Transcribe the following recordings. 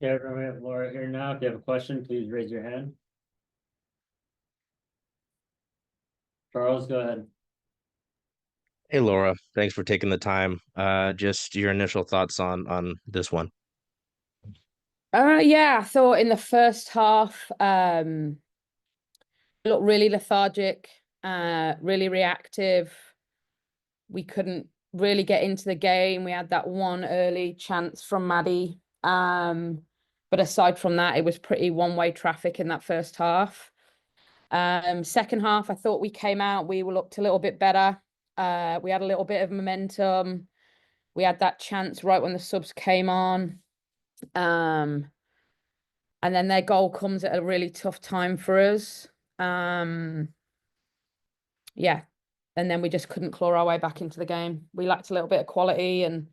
Yeah, we have Laura here now. If you have a question, please raise your hand. Charles, go ahead. Hey Laura, thanks for taking the time. Just your initial thoughts on this one. Yeah, I thought in the first half, it looked really lethargic, really reactive. We couldn't really get into the game. We had that one early chance from Maddie. But aside from that, it was pretty one-way traffic in that first half. Second half, I thought we came out, we looked a little bit better. We had a little bit of momentum. We had that chance right when the subs came on. Um, and then their goal comes at a really tough time for us. Um, yeah, and then we just couldn't claw our way back into the game. We lacked a little bit of quality, and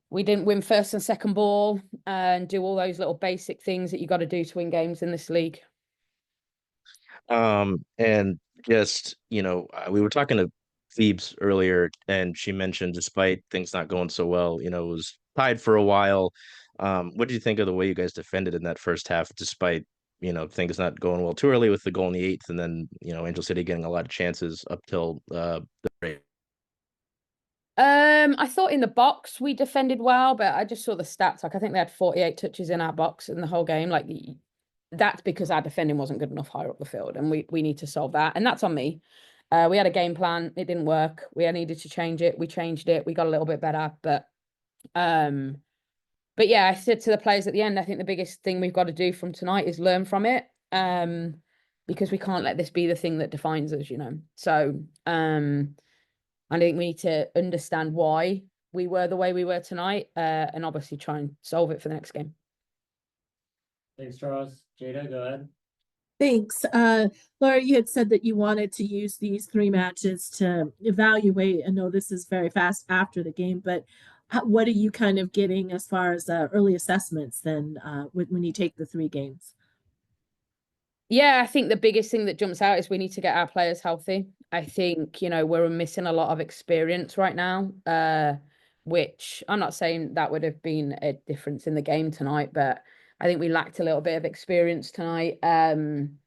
we didn't win first and second ball and do all those little basic things that you got to do to win games in this league. And just, we were talking to Phoebes earlier, and she mentioned despite things not going so well, it was tied for a while. What did you think of the way you guys defended in that first half, despite, things not going well too early with the goal in the eighth, and then, Angel City getting a lot of chances up till the break? I thought in the box we defended well, but I just saw the stats. Like I think they had 48 touches in our box in the whole game. Like that's because our defending wasn't good enough higher up the field, and we need to solve that. And that's on me. We had a game plan, it didn't work. We needed to change it. We changed it. We got a little bit better, um, but yeah, I said to the players at the end, I think the biggest thing we've got to do from tonight is learn from it. Because we can't let this be the thing that defines us, you know. So, I think we need to understand why we were the way we were tonight, and obviously try and solve it for the next game. Thanks, Charles. Jada, go ahead. Thanks. Laura, you had said that you wanted to use these three matches to evaluate. I know this is very fast after the game, but what are you kind of getting as far as early assessments then when you take the three games? Yeah, I think the biggest thing that jumps out is we need to get our players healthy. I think, we're missing a lot of experience right now, which I'm not saying that would have been a difference in the game tonight, but I think we lacked a little bit of experience tonight. And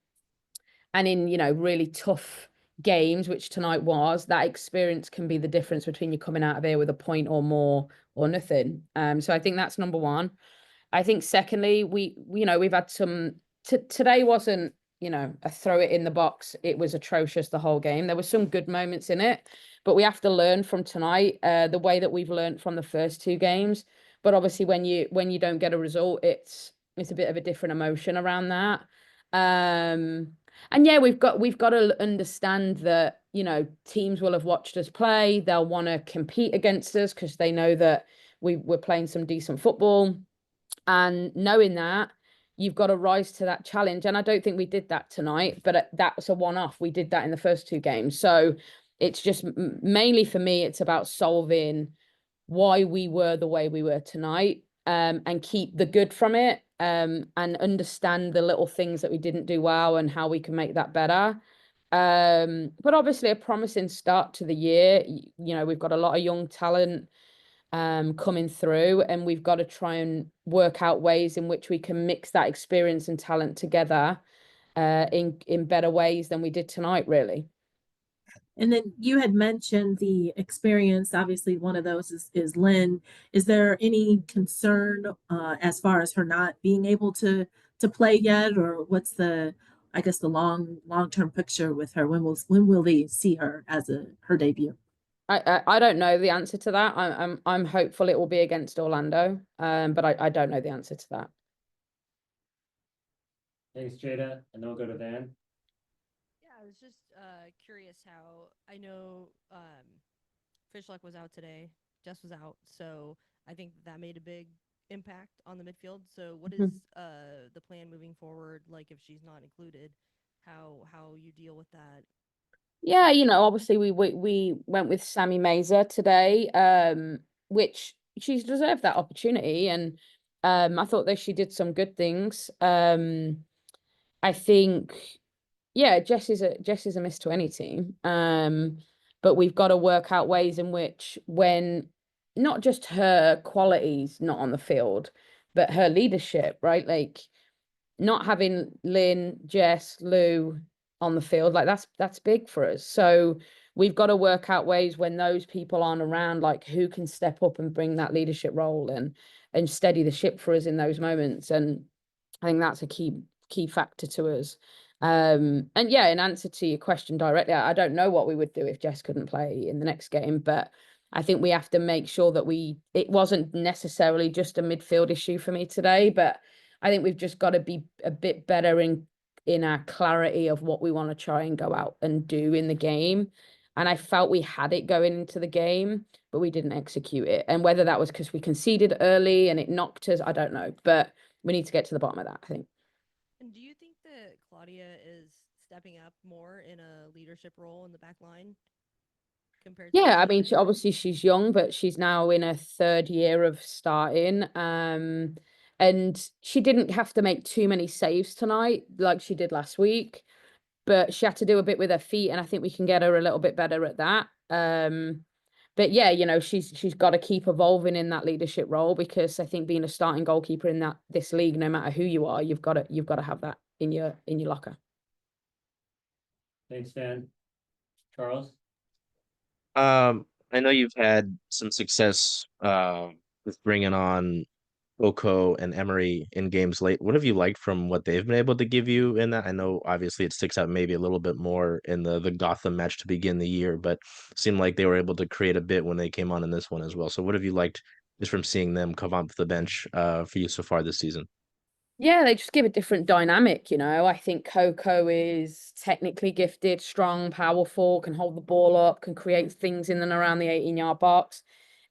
in, really tough games, which tonight was, that experience can be the difference between you coming out of here with a point or more or nothing. So I think that's number one. I think secondly, we've had some today wasn't, a throw it in the box. It was atrocious the whole game. There were some good moments in it, but we have to learn from tonight, the way that we've learned from the first two games. But obviously when you don't get a result, it's a bit of a different emotion around that. And yeah, we've got to understand that, teams will have watched us play. They'll want to compete against us because they know that we're playing some decent football. And knowing that, you've got to rise to that challenge. And I don't think we did that tonight, but that's a one-off. We did that in the first two games. So it's just mainly for me, it's about solving why we were the way we were tonight, and keep the good from it, and understand the little things that we didn't do well and how we can make that better. But obviously a promising start to the year. We've got a lot of young talent coming through, and we've got to try and work out ways in which we can mix that experience and talent together in better ways than we did tonight, really. And then you had mentioned the experience. Obviously, one of those is Lynn. Is there any concern as far as her not being able to play yet, or what's the, I guess, the long term picture with her? When will they see her as her debut? I don't know the answer to that. I'm hopeful it will be against Orlando, but I don't know the answer to that. Thanks, Jada. And then we'll go to Van. Yeah, I was just curious how I know Fishluck was out today, Jess was out, so I think that made a big impact on the midfield. So what is the plan moving forward? Like if she's not included, how you deal with that? Yeah, obviously we went with Sammy Mazer today, which she's deserved that opportunity, and I thought that she did some good things. I think, yeah, Jess is a miss to any team. But we've got to work out ways in which when not just her qualities not on the field, but her leadership, right? Like not having Lynn, Jess, Lou on the field, like that's big for us. So we've got to work out ways when those people aren't around, like who can step up and bring that leadership role and steady the ship for us in those moments. And I think that's a key factor to us. And yeah, in answer to your question directly, I don't know what we would do if Jess couldn't play in the next game, but I think we have to make sure that it wasn't necessarily just a midfield issue for me today, but I think we've just got to be a bit better in our clarity of what we want to try and go out and do in the game. And I felt we had it going into the game, but we didn't execute it. And whether that was because we conceded early and it knocked us, I don't know. But we need to get to the bottom of that, I think. And do you think that Claudia is stepping up more in a leadership role in the back line compared to Yeah, I the mean, others? obviously she's young, but she's now in her 3rd year of starting. And she didn't have to make too many saves tonight like she did last week, but she had to do a bit with her feet, and I think we can get her a little bit better at that. But yeah, you know, she's got to keep evolving in that leadership role, because I think being a starting goalkeeper in this league, no matter who you are, you've got to have that in your locker. Thanks, Dan. Charles? I know you've had some success with bringing on Coco and Emery in games late. What have you liked from what they've been able to give you in that? I know obviously it sticks out maybe a little bit more in the Gotham match to begin the year, but it seemed like they were able to create a bit when they came on in this one as well. So what have you liked just from seeing them come off the bench for you so far this season? Yeah, they just give a different dynamic, you know. I think Coco is technically gifted, strong, powerful, can hold the ball up, can create things in and around the 18-yard box.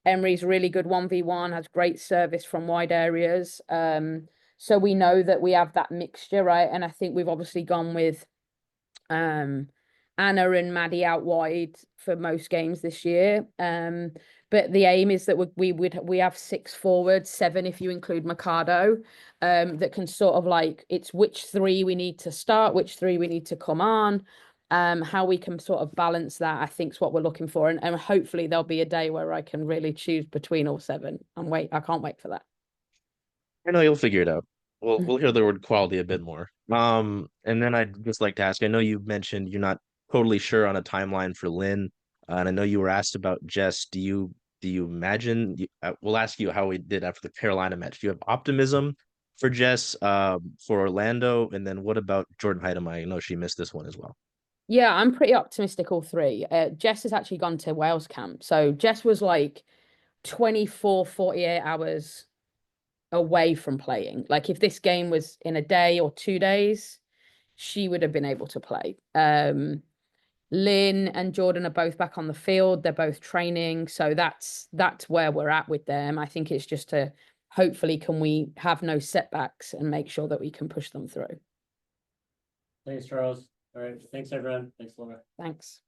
Emery's really good 1v1, has great service from wide areas. So we know that we have that mixture, right? And I think we've obviously gone with Anna and Maddie out wide for most games this year. But the aim is that we have 6 forwards, 7 if you include Mercado, that can sort of like, it's which 3 we need to start, which 3 we need to come on. How we can sort of balance that, I think, is what we're looking for. And hopefully there'll be a day where I can really choose between all 7. I can't wait for that. I know you'll figure it out. We'll hear the word quality a bit more. And then I'd just like to ask, I know you mentioned you're not totally sure on a timeline for Lynn, and I know you were asked about Jess. Do you imagine? We'll ask you how we did after the Carolina match. Do you have optimism for Jess, for Orlando, and then what about Jordan Heidem? I know she missed this one as well. Yeah, I'm pretty optimistic, all 3. Jess has actually gone to Wales camp. So Jess was like 24, 48 hours away from playing. Like if this game was in a day or 2 days, she would have been able to play. Lynn and Jordan are both back on the field. They're both training. So that's where we're at with them. I think it's just to hopefully can we have no setbacks and make sure that we can push them through. Thanks, Charles. All right. Thanks, everyone. Thanks, Laura. Thanks.